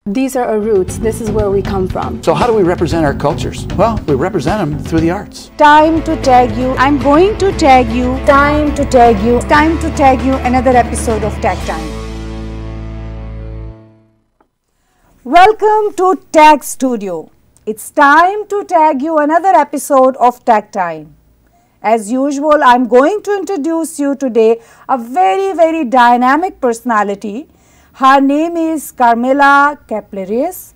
These are our roots. This is where we come from. So how do we represent our cultures? Well, we represent them through the arts. Time to tag you. I'm going to tag you. Time to tag you. Time to tag you. Another episode of Tag Time. Welcome to Tag Studio. It's time to tag you another episode of Tag Time. As usual, I'm going to introduce you today a very dynamic personality. Her name is Carmela Kapeleris.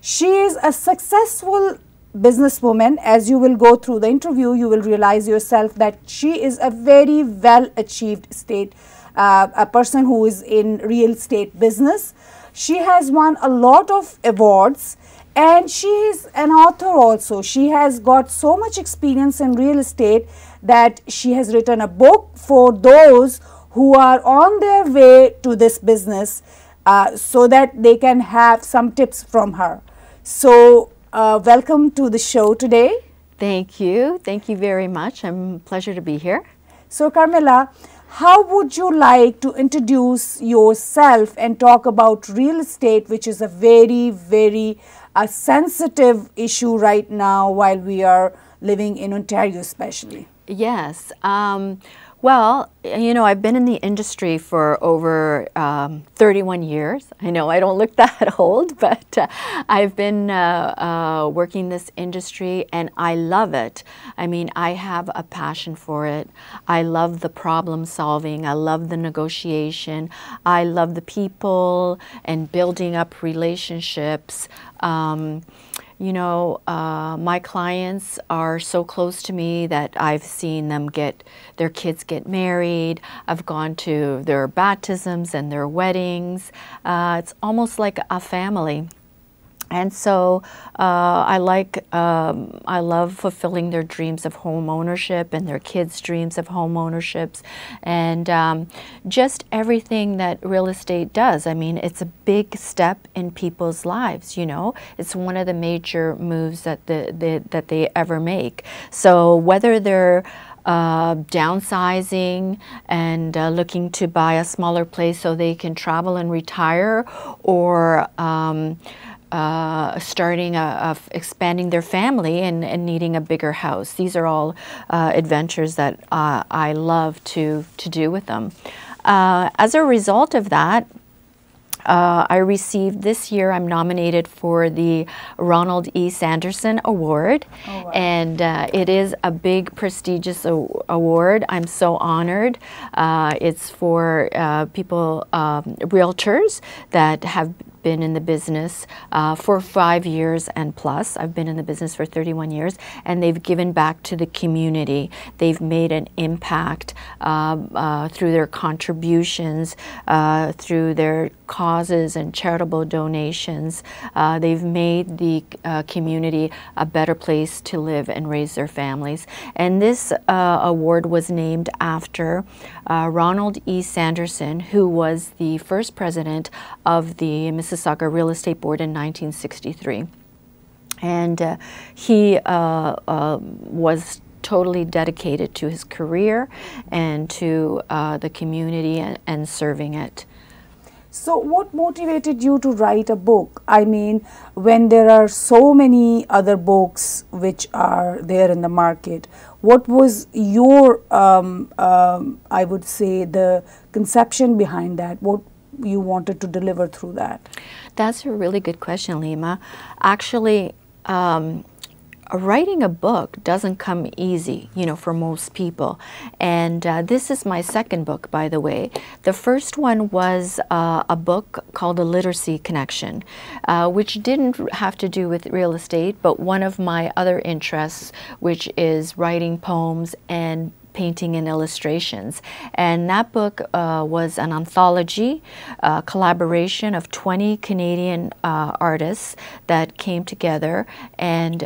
She is a successful businesswoman. As you will go through the interview, you will realize yourself that she is a very well achieved a person who is in real estate business. She has won a lot of awards and she is an author also. She has got so much experience in real estate that she has written a book for those who are on their way to this business so that they can have some tips from her. So welcome to the show today. Thank you. Thank you very much. I'm a pleasure to be here. So Carmela, how would you like to introduce yourself and talk about real estate, which is a very sensitive issue right now while we are living in Ontario especially? Yes. Well, you know, I've been in the industry for over 31 years. I know I don't look that old, but I've been working this industry and I love it. I mean, I have a passion for it. I love the problem solving. I love the negotiation. I love the people and building up relationships. You know, my clients are so close to me that I've seen them their kids get married. I've gone to their baptisms and their weddings. It's almost like a family. And so I love fulfilling their dreams of home ownership and their kids' dreams of home ownerships and just everything that real estate does. I mean, it's a big step in people's lives, you know. It's one of the major moves that they ever make. So whether they're downsizing and looking to buy a smaller place so they can travel and retire, or expanding their family and needing a bigger house. These are all adventures that I love to do with them. As a result of that, I received this year, I'm nominated for the Ronald E. Sanderson Award. Oh, wow. And it is a big prestigious award. I'm so honored. It's for people, realtors that have been in the business for 5 years and plus. I've been in the business for 31 years, and they've given back to the community. They've made an impact through their contributions, through their causes and charitable donations. They've made the community a better place to live and raise their families. And this award was named after Ronald E. Sanderson, who was the first president of the Mississauga Real Estate Board in 1963. And he was totally dedicated to his career and to the community and serving it. So what motivated you to write a book? I mean, when there are so many other books which are there in the market, what was your, I would say, the conception behind that? What you wanted to deliver through that? That's a really good question, Haleema. Actually, writing a book doesn't come easy, you know, for most people. And this is my second book, by the way. The first one was a book called The Literacy Connection, which didn't have to do with real estate, but one of my other interests, which is writing poems and painting and illustrations. And that book was an anthology, collaboration of 20 Canadian artists that came together and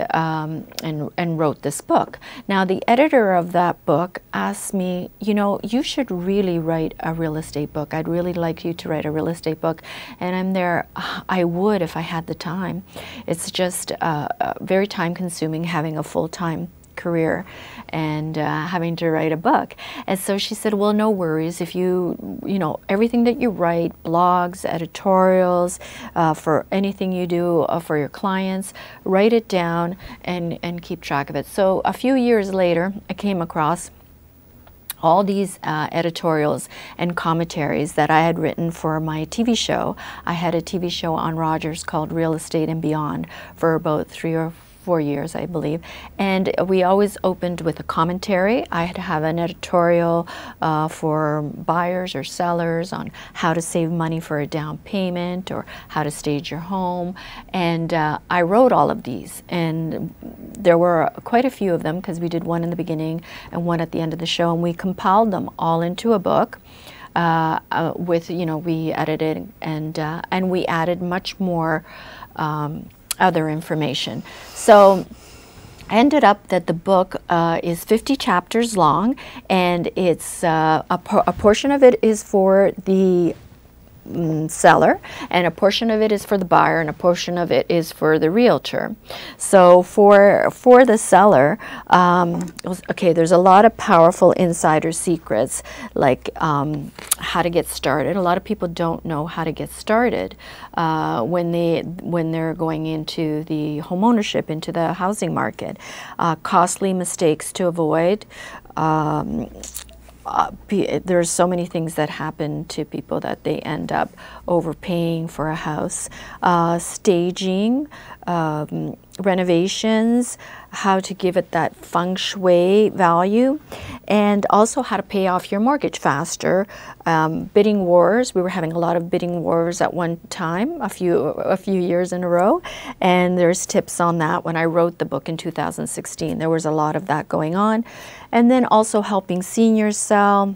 wrote this book. Now, the editor of that book asked me, you know, you should really write a real estate book. I'd really like you to write a real estate book. And I'm there, I would if I had the time. It's just very time consuming having a full-time career and having to write a book. And so she said, well, no worries. If you know, everything that you write, blogs, editorials, for anything you do for your clients, write it down and keep track of it. So a few years later, I came across all these editorials and commentaries that I had written for my TV show. I had a TV show on Rogers called Real Estate and Beyond for about 3 or 4 years, I believe. And we always opened with a commentary. I had to have an editorial for buyers or sellers on how to save money for a down payment or how to stage your home. And I wrote all of these. And there were quite a few of them because we did one in the beginning and one at the end of the show. And we compiled them all into a book. With, you know, we edited and we added much more other information. So I ended up that the book is 50 chapters long, and it's a portion of it is for the seller, and a portion of it is for the buyer, and a portion of it is for the realtor. So for the seller, okay, there's a lot of powerful insider secrets, like how to get started. A lot of people don't know how to get started when they're going into the home ownership, into the housing market. Costly mistakes to avoid. There's so many things that happen to people that they end up overpaying for a house. Staging, renovations, how to give it that feng shui value, and also how to pay off your mortgage faster. Bidding wars, we were having a lot of bidding wars at one time, a few years in a row, and there's tips on that. When I wrote the book in 2016, there was a lot of that going on. And then also helping seniors sell,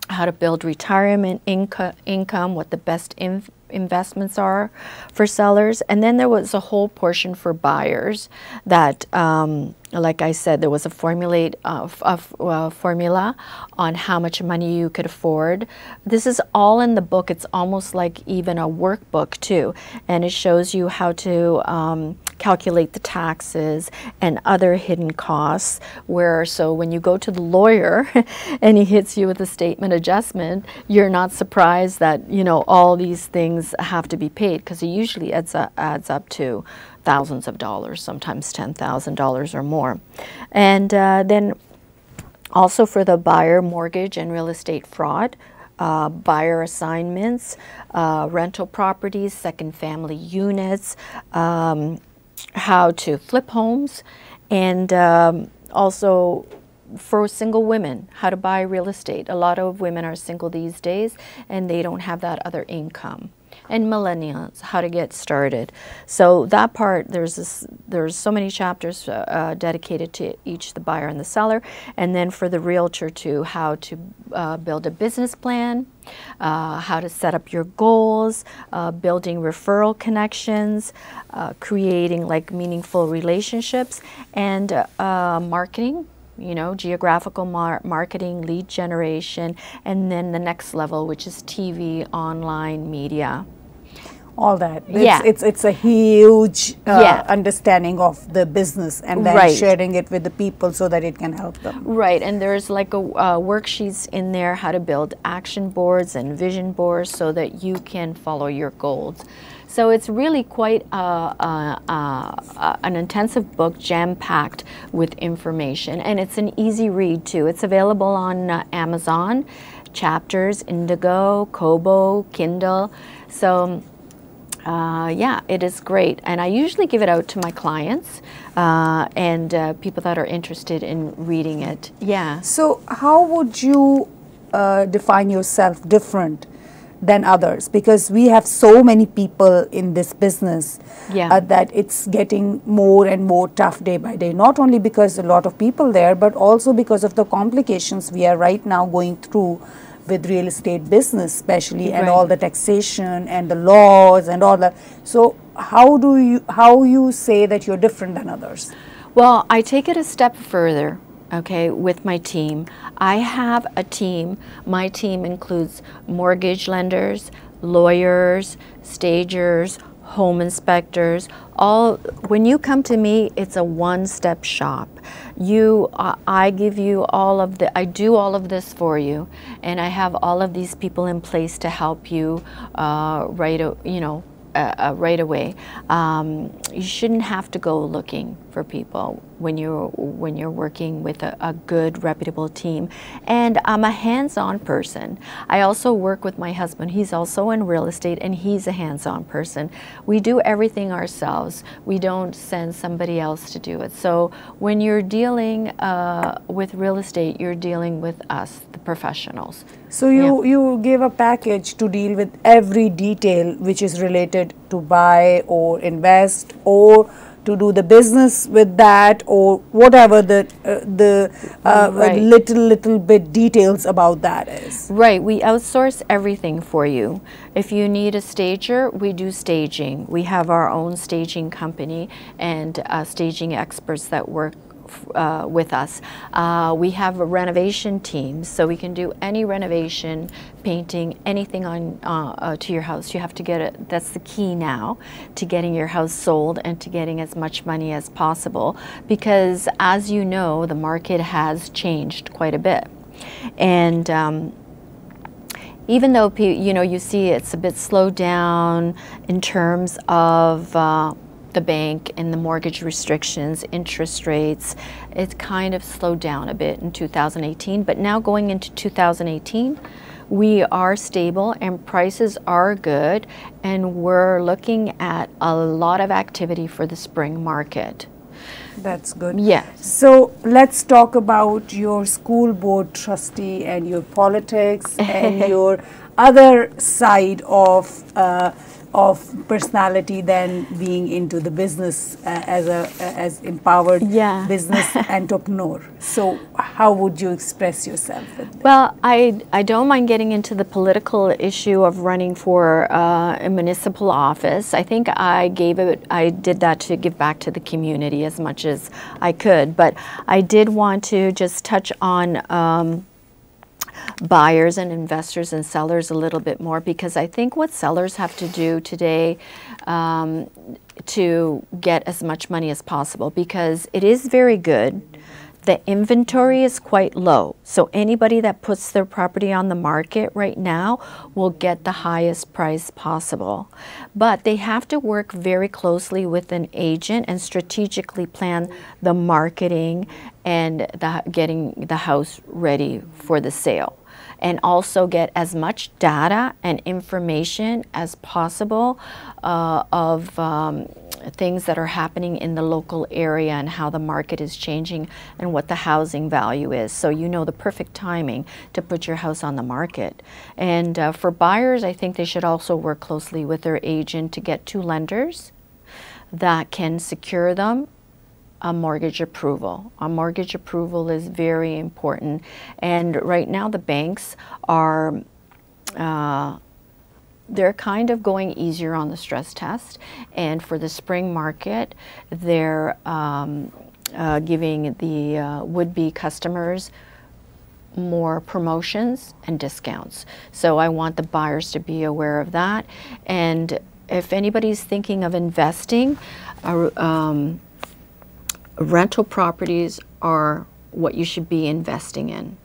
how to build retirement income, what the best investments are for sellers. And then there was a whole portion for buyers that, like I said, there was a formula on how much money you could afford. This is all in the book. It's almost like even a workbook too, and it shows you how to calculate the taxes and other hidden costs, so when you go to the lawyer and he hits you with a statement adjustment, you're not surprised that, you know, all these things have to be paid, because it usually adds up to thousands of dollars, sometimes $10,000 or more. And then also for the buyer, mortgage and real estate fraud, buyer assignments, rental properties, second family units, how to flip homes, and also for single women, how to buy real estate. A lot of women are single these days and they don't have that other income. And millennials, how to get started. So that part, there's so many chapters dedicated to each, the buyer and the seller, and then for the realtor too, how to build a business plan, how to set up your goals, building referral connections, creating like meaningful relationships, and marketing. You know, geographical marketing, lead generation, and then the next level, which is TV, online, media. All that. Yeah. It's a huge understanding of the business, and then sharing it with the people so that it can help them. Right, and there's like a worksheets in there, how to build action boards and vision boards so that you can follow your goals. So it's really quite an intensive book, jam-packed with information, and it's an easy read too. It's available on Amazon, Chapters, Indigo, Kobo, Kindle. So yeah, it is great, and I usually give it out to my clients and people that are interested in reading it. Yeah. So how would you define yourself different than others? Because we have so many people in this business that it's getting more and more tough day by day, not only because a lot of people there, but also because of the complications we are right now going through with real estate business especially, and all the taxation and the laws and all that. So how you say that you're different than others? Well, I take it a step further, okay, with my team. I have a team. My team includes mortgage lenders, lawyers, stagers, home inspectors, all. When you come to me, it's a one-step shop. I give you all of I do all of this for you, and I have all of these people in place to help you right away. You shouldn't have to go looking for people when you're working with a good, reputable team. And I'm a hands-on person. I also work with my husband. He's also in real estate, and he's a hands-on person. We do everything ourselves. We don't send somebody else to do it. So when you're dealing with real estate, you're dealing with us, the professionals. So you give a package to deal with every detail which is related to buy or invest or to do the business with that, or whatever the Right. little bit details about that is. Right, we outsource everything for you. If you need a stager, we do staging. We have our own staging company and staging experts that work with us. We have a renovation team, so we can do any renovation, painting, anything on to your house. You have to get it. That's the key now to getting your house sold and to getting as much money as possible, because as you know, the market has changed quite a bit. And even though you see it's a bit slowed down in terms of the bank and the mortgage restrictions, interest rates, it's kind of slowed down a bit in 2018. But now going into 2018, we are stable and prices are good, and we're looking at a lot of activity for the spring market. That's good. Yes. So let's talk about your school board trustee and your politics and your other side of personality than being into the business as empowered business entrepreneur. So how would you express yourself with that? Well, I don't mind getting into the political issue of running for a municipal office. I think I did that to give back to the community as much as I could, but I did want to just touch on buyers and investors and sellers a little bit more, because I think what sellers have to do today to get as much money as possible, because it is very good. The inventory is quite low, so anybody that puts their property on the market right now will get the highest price possible. But they have to work very closely with an agent and strategically plan the marketing and getting the house ready for the sale. And also get as much data and information as possible of things that are happening in the local area and how the market is changing and what the housing value is. So you know the perfect timing to put your house on the market. And for buyers, I think they should also work closely with their agent to get 2 lenders that can secure them a mortgage approval. A mortgage approval is very important. And right now the banks are they're kind of going easier on the stress test, and for the spring market they're giving the would-be customers more promotions and discounts. So I want the buyers to be aware of that. And if anybody's thinking of investing, rental properties are what you should be investing in.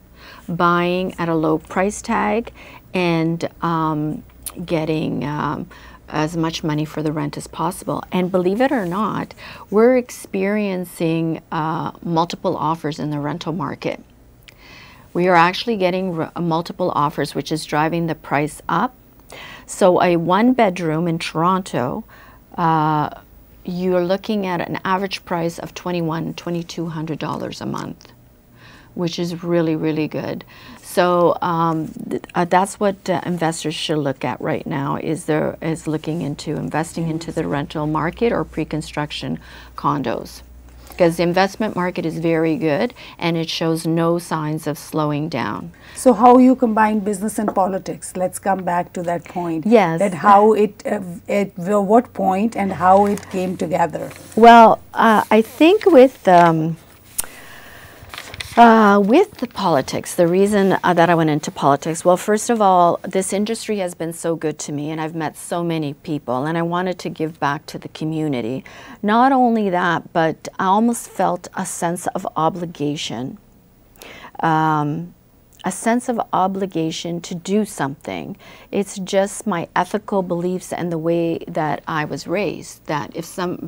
Buying at a low price tag and getting as much money for the rent as possible. And believe it or not, we're experiencing multiple offers in the rental market. We are actually getting multiple offers, which is driving the price up. So a 1-bedroom in Toronto, you're looking at an average price of $2,200 a month, which is really, really good. So that's what investors should look at right now, is looking into investing into the rental market or pre-construction condos. Because the investment market is very good and it shows no signs of slowing down. So how you combine business and politics? Let's come back to that point. Yes. That how at what point and how it came together. Well, I think with With the politics, the reason that I went into politics, well, first of all, this industry has been so good to me, and I've met so many people, and I wanted to give back to the community. Not only that, but I almost felt a sense of obligation. A sense of obligation to do something. It's just my ethical beliefs and the way that I was raised, that if something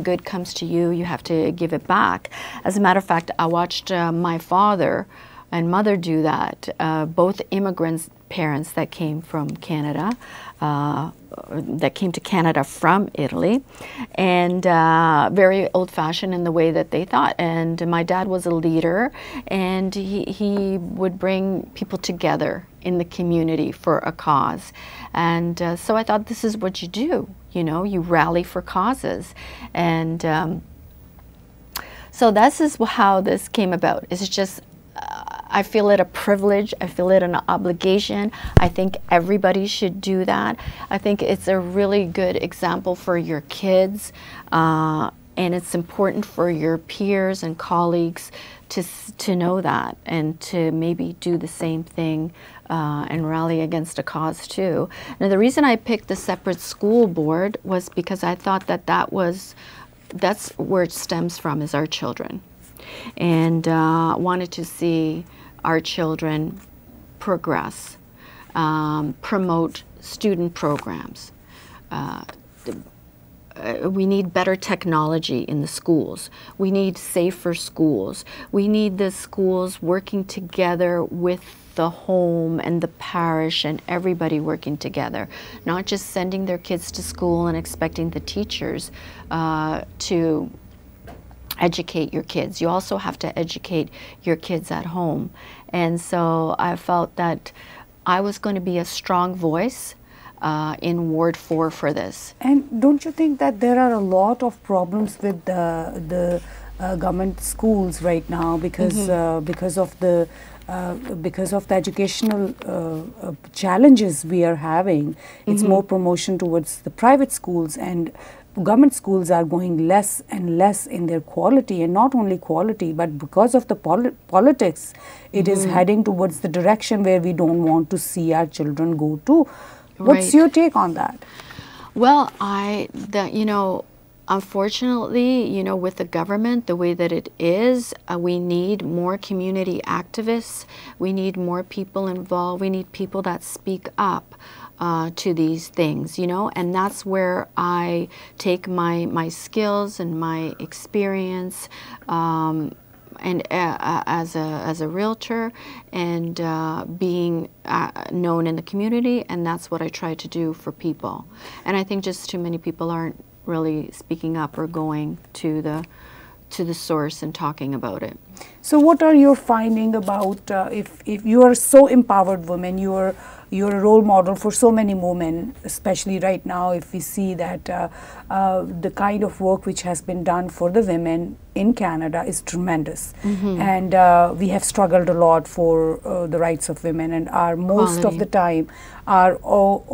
good comes to you, you have to give it back. As a matter of fact, I watched my father and mother do that, both immigrants, parents that came from Canada, that came to Canada from Italy, and very old-fashioned in the way that they thought. And my dad was a leader, and he would bring people together in the community for a cause. And so I thought, this is what you do, you know, you rally for causes. And so this is how this came about. It's just, I feel it a privilege. I feel it an obligation. I think everybody should do that. I think it's a really good example for your kids, and it's important for your peers and colleagues to know that, and to maybe do the same thing and rally against a cause too. Now, the reason I picked the separate school board was because I thought that that's where it stems from, is our children. And wanted to see our children progress, promote student programs. We need better technology in the schools. We need safer schools. We need the schools working together with the home and the parish and everybody working together, not just sending their kids to school and expecting the teachers to educate your kids. You also have to educate your kids at home. And so I felt that I was going to be a strong voice in Ward 4 for this. And don't you think that there are a lot of problems with the government schools right now because of the educational challenges we are having? It's more promotion towards the private schools, and government schools are going less and less in their quality, and not only quality, but because of the politics, it is heading towards the direction where we don't want to see our children go to. What's your take on that? Well, you know, unfortunately, you know, with the government, the way that it is, we need more community activists. We need more people involved. We need people that speak up to these things, you know, and that's where I take my skills and my experience, and as a realtor, and being known in the community, and that's what I try to do for people. And I think just too many people aren't really speaking up or going to the source and talking about it. So what are your findings about if you are so empowered women, you're a role model for so many women, especially right now, if we see that the kind of work which has been done for the women in Canada is tremendous. And we have struggled a lot for the rights of women, and are most of the time are all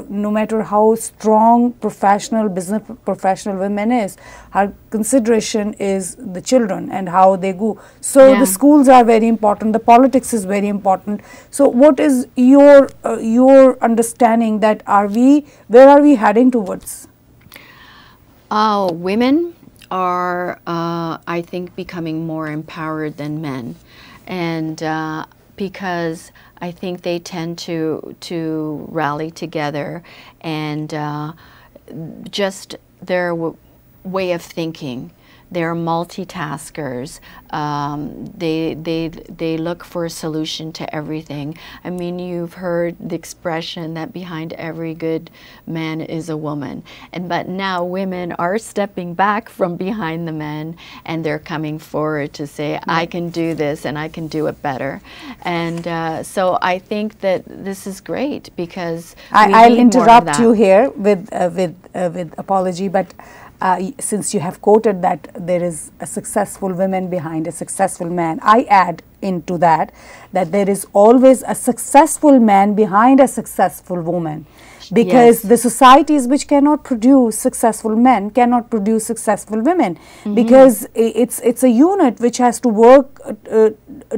no matter how strong business professional women is, her consideration is the children and how they go. So the schools are very important, the politics is very important. So what is your understanding that where are we heading towards? Women are, I think, becoming more empowered than men, and because I think they tend to rally together, and just their way of thinking. They're multitaskers. They look for a solution to everything. I mean, you've heard the expression that behind every good man is a woman. But now women are stepping back from behind the men, and they're coming forward to say, I can do this and I can do it better. And so I think that this is great, because I'll interrupt you here with apology, but since you have quoted that there is a successful woman behind a successful man, I add into that there is always a successful man behind a successful woman. because Yes. the societies which cannot produce successful men cannot produce successful women, because it's a unit which has to work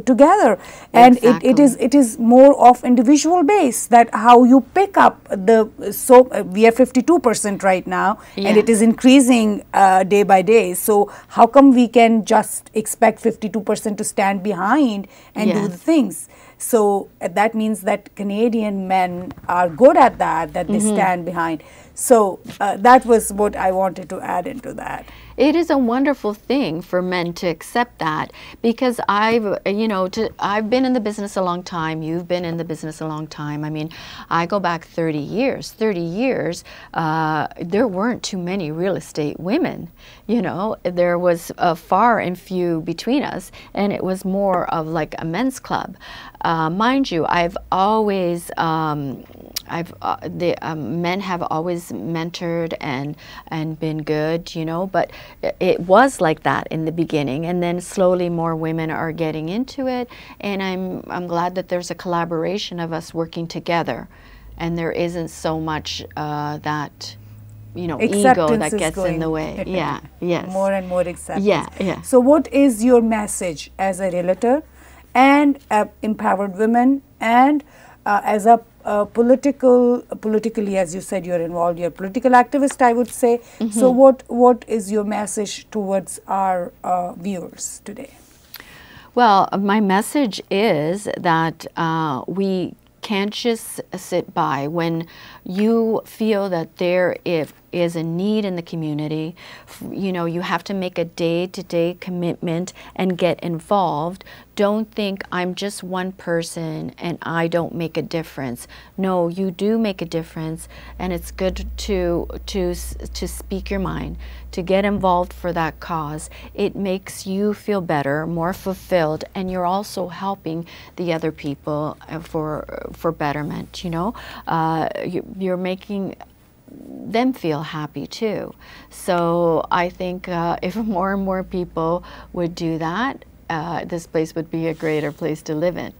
together, and it is more of individual base, that how you pick up the, so we are 52% right now, and it is increasing day by day. So how come we can just expect 52% to stand behind and do the things? So that means that Canadian men are good at that they stand behind. So that was what I wanted to add into that. It is a wonderful thing for men to accept that, because I've been in the business a long time. You've been in the business a long time. I mean, I go back 30 years. 30 years, there weren't too many real estate women. You know, there was far and few between us, and it was more of like a men's club. Mind you, I've always men have always mentored and been good, you know, but it was like that in the beginning, and then slowly more women are getting into it, and I'm glad that there's a collaboration of us working together, and there isn't so much that, you know, ego that gets in the way. Yeah, yes. More and more acceptance. Yeah, yeah. So what is your message as a realtor and empowered women, and as a politically, as you said, you're involved, you're a political activist, I would say. So what is your message towards our viewers today? Well, my message is that we can't just sit by when you feel that there is a need in the community. You know, you have to make a day-to-day commitment and get involved. Don't think I'm just one person and I don't make a difference. No, you do make a difference, and it's good to speak your mind, to get involved for that cause. It makes you feel better, more fulfilled, and you're also helping the other people for betterment. You know, you're making them feel happy too. So I think if more and more people would do that, this place would be a greater place to live in.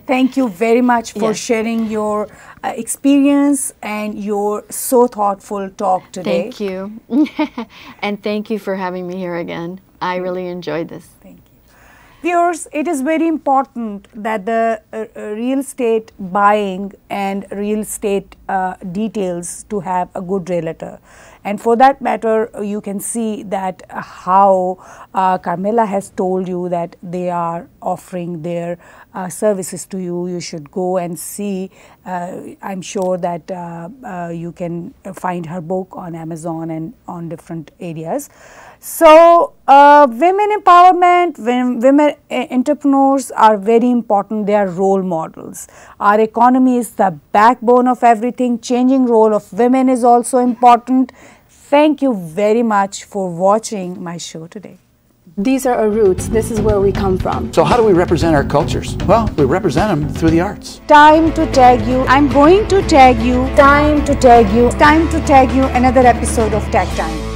Thank you very much for sharing your experience and your so thoughtful talk today. Thank you. And thank you for having me here again. I really enjoyed this. Thank you. Viewers, it is very important that the real estate buying and real estate details to have a good realtor. And for that matter, you can see that how Carmela has told you that they are offering their services to you. You should go and see. I'm sure that you can find her book on Amazon and on different areas. So women empowerment, women entrepreneurs are very important. They are role models. Our economy is the backbone of everything. Changing role of women is also important. Thank you very much for watching my show today. These are our roots. This is where we come from. So how do we represent our cultures? Well, we represent them through the arts. Time to tag you. I'm going to tag you. Time to tag you. Time to tag you. Another episode of Tag Time.